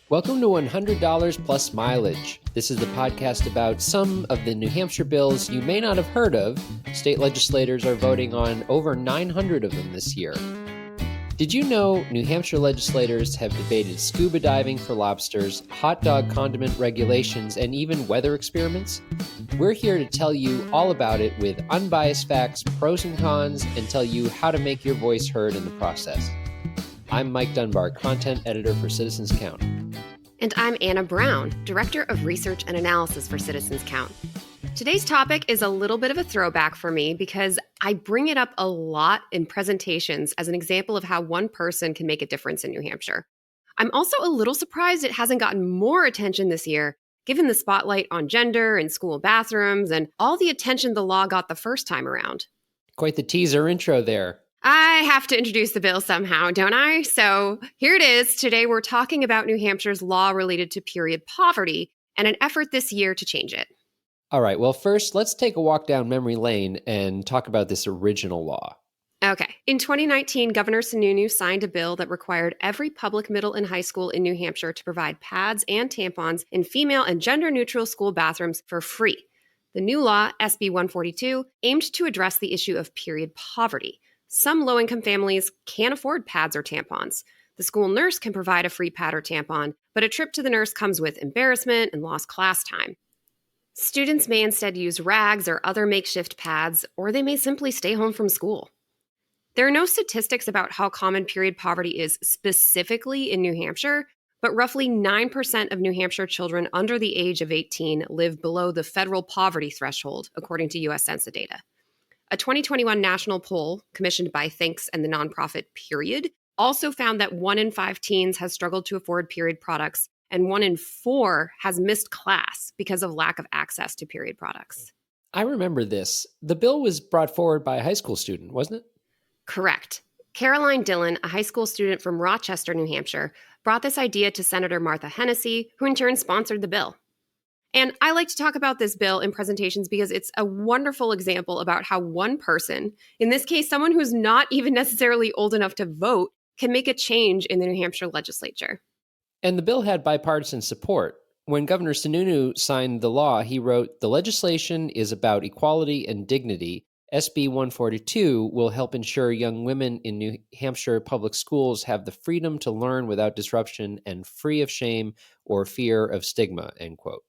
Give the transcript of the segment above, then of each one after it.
Welcome to $100 Plus Mileage. This is the podcast about some of the New Hampshire bills you may not have heard of. State legislators are voting on over 900 of them this year. Did you know New Hampshire legislators have debated scuba diving for lobsters, hot dog condiment regulations, and even weather experiments? We're here to tell you all about it with unbiased facts, pros and cons, and tell you how to make your voice heard in the process. I'm Mike Dunbar, content editor for Citizens Count. And I'm Anna Brown, Director of Research and Analysis for Citizens Count. Today's topic is a little bit of a throwback for me because I bring it up a lot in presentations as an example of how one person can make a difference in New Hampshire. I'm also a little surprised it hasn't gotten more attention this year, given the spotlight on gender and school bathrooms and all the attention the law got the first time around. Quite the teaser intro there. I have to introduce the bill somehow, don't I? So here it is. Today we're talking about New Hampshire's law related to period poverty and an effort this year to change it. All right, well, first, let's take a walk down memory lane and talk about this original law. Okay. In 2019, Governor Sununu signed a bill that required every public middle and high school in New Hampshire to provide pads and tampons in female and gender-neutral school bathrooms for free. The new law, SB 142, aimed to address the issue of period poverty. Some low-income families can't afford pads or tampons. The school nurse can provide a free pad or tampon, but a trip to the nurse comes with embarrassment and lost class time. Students may instead use rags or other makeshift pads, or they may simply stay home from school. There are no statistics about how common period poverty is specifically in New Hampshire, but roughly 9% of New Hampshire children under the age of 18 live below the federal poverty threshold, according to U.S. Census data. A 2021 national poll commissioned by Thinks and the nonprofit Period also found that 1 in 5 teens has struggled to afford period products, and 1 in 4 has missed class because of lack of access to period products. I remember this. The bill was brought forward by a high school student, wasn't it? Correct. Caroline Dillon, a high school student from Rochester, New Hampshire, brought this idea to Senator Martha Hennessy, who in turn sponsored the bill. And I like to talk about this bill in presentations because it's a wonderful example about how one person, in this case, someone who's not even necessarily old enough to vote, can make a change in the New Hampshire legislature. And the bill had bipartisan support. When Governor Sununu signed the law, he wrote, "The legislation is about equality and dignity. SB 142 will help ensure young women in New Hampshire public schools have the freedom to learn without disruption and free of shame or fear of stigma," end quote.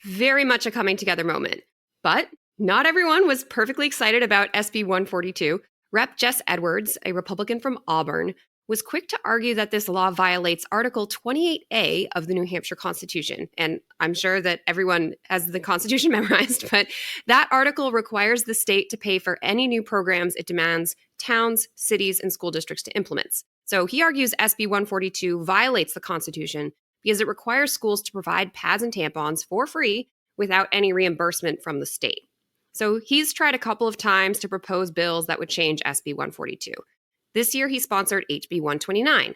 Very much a coming together moment. But not everyone was perfectly excited about SB 142. Rep. Jess Edwards, a Republican from Auburn, was quick to argue that this law violates Article 28A of the New Hampshire Constitution. And I'm sure that everyone has the Constitution memorized, but that article requires the state to pay for any new programs it demands towns, cities, and school districts to implement. So he argues SB 142 violates the Constitution because it requires schools to provide pads and tampons for free without any reimbursement from the state. So he's tried a couple of times to propose bills that would change SB 142. This year, he sponsored HB 129.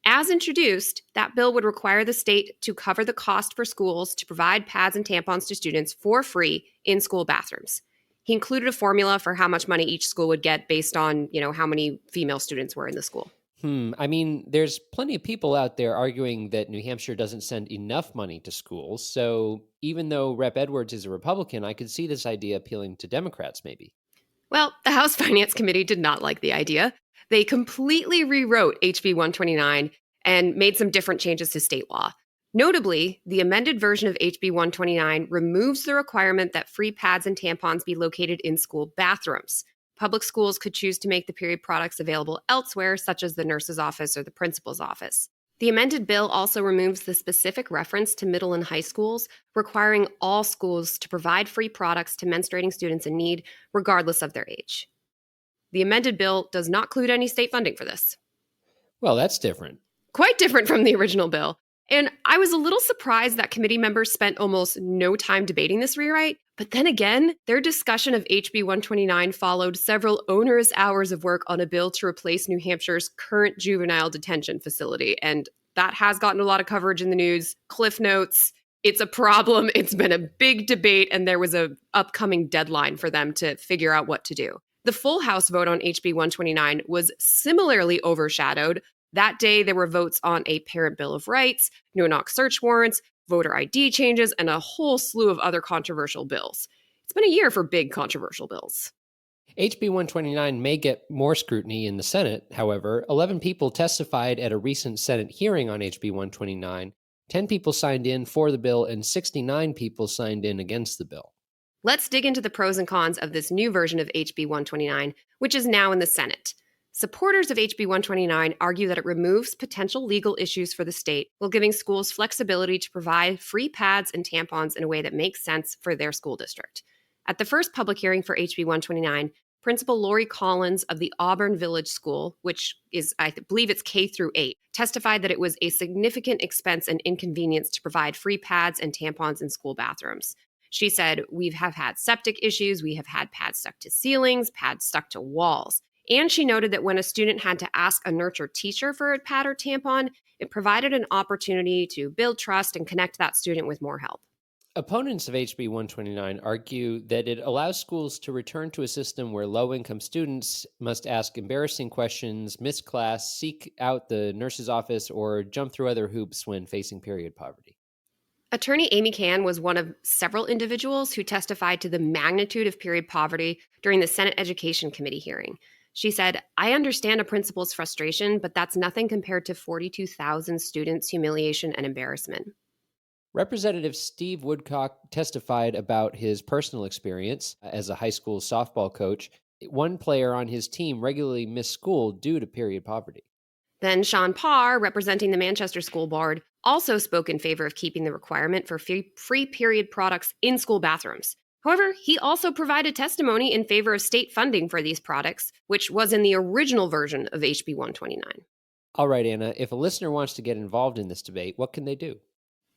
As introduced, that bill would require the state to cover the cost for schools to provide pads and tampons to students for free in school bathrooms. He included a formula for how much money each school would get based on, how many female students were in the school. I mean, there's plenty of people out there arguing that New Hampshire doesn't send enough money to schools. So even though Rep. Edwards is a Republican, I could see this idea appealing to Democrats, maybe. Well, the House Finance Committee did not like the idea. They completely rewrote HB 129 and made some different changes to state law. Notably, the amended version of HB 129 removes the requirement that free pads and tampons be located in school bathrooms. Public schools could choose to make the period products available elsewhere, such as the nurse's office or the principal's office. The amended bill also removes the specific reference to middle and high schools, requiring all schools to provide free products to menstruating students in need, regardless of their age. The amended bill does not include any state funding for this. Well, that's different. Quite different from the original bill. And I was a little surprised that committee members spent almost no time debating this rewrite. But then again, their discussion of HB 129 followed several onerous hours of work on a bill to replace New Hampshire's current juvenile detention facility. And that has gotten a lot of coverage in the news. Cliff notes, it's a problem. It's been a big debate, and there was an upcoming deadline for them to figure out what to do. The full House vote on HB 129 was similarly overshadowed. That day, there were votes on a Parent Bill of Rights, no-knock search warrants, voter ID changes, and a whole slew of other controversial bills. It's been a year for big controversial bills. HB 129 may get more scrutiny in the Senate. However, 11 people testified at a recent Senate hearing on HB 129. 10 people signed in for the bill, and 69 people signed in against the bill. Let's dig into the pros and cons of this new version of HB 129, which is now in the Senate. Supporters of HB 129 argue that it removes potential legal issues for the state while giving schools flexibility to provide free pads and tampons in a way that makes sense for their school district. At the first public hearing for HB 129, Principal Lori Collins of the Auburn Village School, which is, I believe it's K through 8, testified that it was a significant expense and inconvenience to provide free pads and tampons in school bathrooms. She said, "We have had septic issues, we have had pads stuck to ceilings, pads stuck to walls." And she noted that when a student had to ask a nurture teacher for a pad or tampon, it provided an opportunity to build trust and connect that student with more help. Opponents of HB 129 argue that it allows schools to return to a system where low-income students must ask embarrassing questions, miss class, seek out the nurse's office, or jump through other hoops when facing period poverty. Attorney Amy Cann was one of several individuals who testified to the magnitude of period poverty during the Senate Education Committee hearing. She said, "I understand a principal's frustration, but that's nothing compared to 42,000 students' humiliation and embarrassment." Representative Steve Woodcock testified about his personal experience as a high school softball coach. One player on his team regularly missed school due to period poverty. Then Sean Parr, representing the Manchester School Board, also spoke in favor of keeping the requirement for free period products in school bathrooms. However, he also provided testimony in favor of state funding for these products, which was in the original version of HB 129. All right, Anna, if a listener wants to get involved in this debate, what can they do?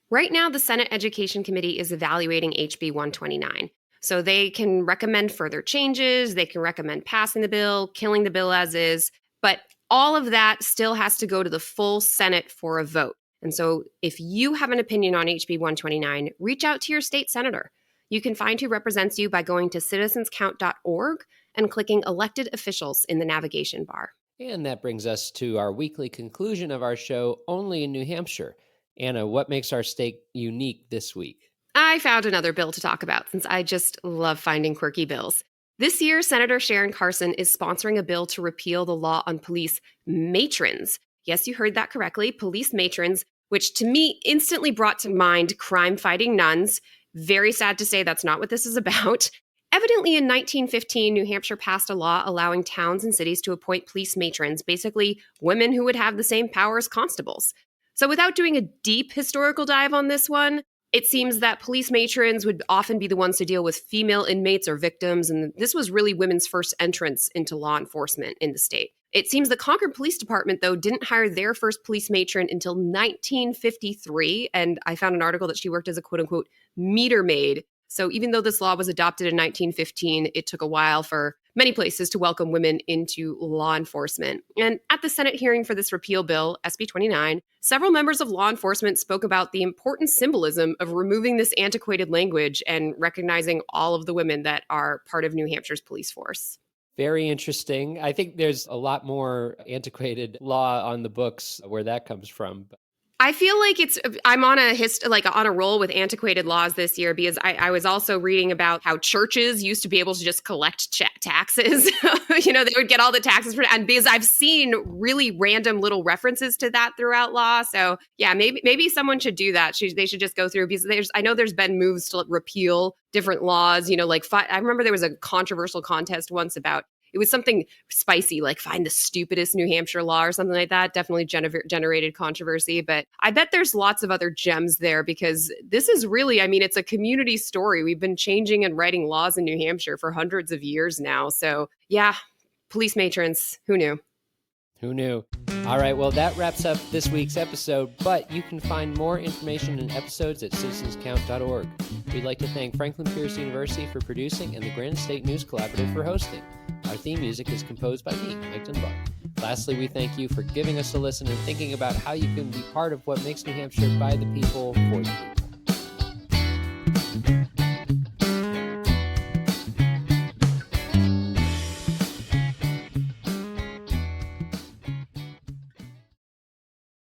Right now, the Senate Education Committee is evaluating HB 129. So they can recommend further changes, they can recommend passing the bill, killing the bill as is, but all of that still has to go to the full Senate for a vote. And so if you have an opinion on HB 129, reach out to your state senator. You can find who represents you by going to citizenscount.org and clicking Elected Officials in the navigation bar. And that brings us to our weekly conclusion of our show, Only in New Hampshire. Anna, what makes our state unique this week? I found another bill to talk about since I just love finding quirky bills. This year, Senator Sharon Carson is sponsoring a bill to repeal the law on police matrons. Yes, you heard that correctly, police matrons, which to me instantly brought to mind crime-fighting nuns. Very sad to say that's not what this is about. Evidently, in 1915, New Hampshire passed a law allowing towns and cities to appoint police matrons, basically women who would have the same power as constables. So without doing a deep historical dive on this one, it seems that police matrons would often be the ones to deal with female inmates or victims, and this was really women's first entrance into law enforcement in the state. It seems the Concord Police Department, though, didn't hire their first police matron until 1953, and I found an article that she worked as a quote-unquote meter maid. So even though this law was adopted in 1915, it took a while for many places to welcome women into law enforcement. And at the Senate hearing for this repeal bill, SB 29, several members of law enforcement spoke about the important symbolism of removing this antiquated language and recognizing all of the women that are part of New Hampshire's police force. Very interesting. I think there's a lot more antiquated law on the books where that comes from. I feel like I'm on a roll with antiquated laws this year because I was also reading about how churches used to be able to just collect taxes. They would get all the taxes and because I've seen really random little references to that throughout law. So yeah, maybe someone should do that. They should just go through because I know there's been moves to repeal different laws. I remember there was a controversial contest once about. It was something spicy, like find the stupidest New Hampshire law or something like that. Definitely generated controversy. But I bet there's lots of other gems there because this is really, it's a community story. We've been changing and writing laws in New Hampshire for hundreds of years now. So yeah, police matrons, who knew? Who knew? All right, well, that wraps up this week's episode, but you can find more information and episodes at citizenscount.org. We'd like to thank Franklin Pierce University for producing and the Granite State News Collaborative for hosting. Our theme music is composed by me, Mike Dunbar. Lastly, we thank you for giving us a listen and thinking about how you can be part of what makes New Hampshire by the people, for the people.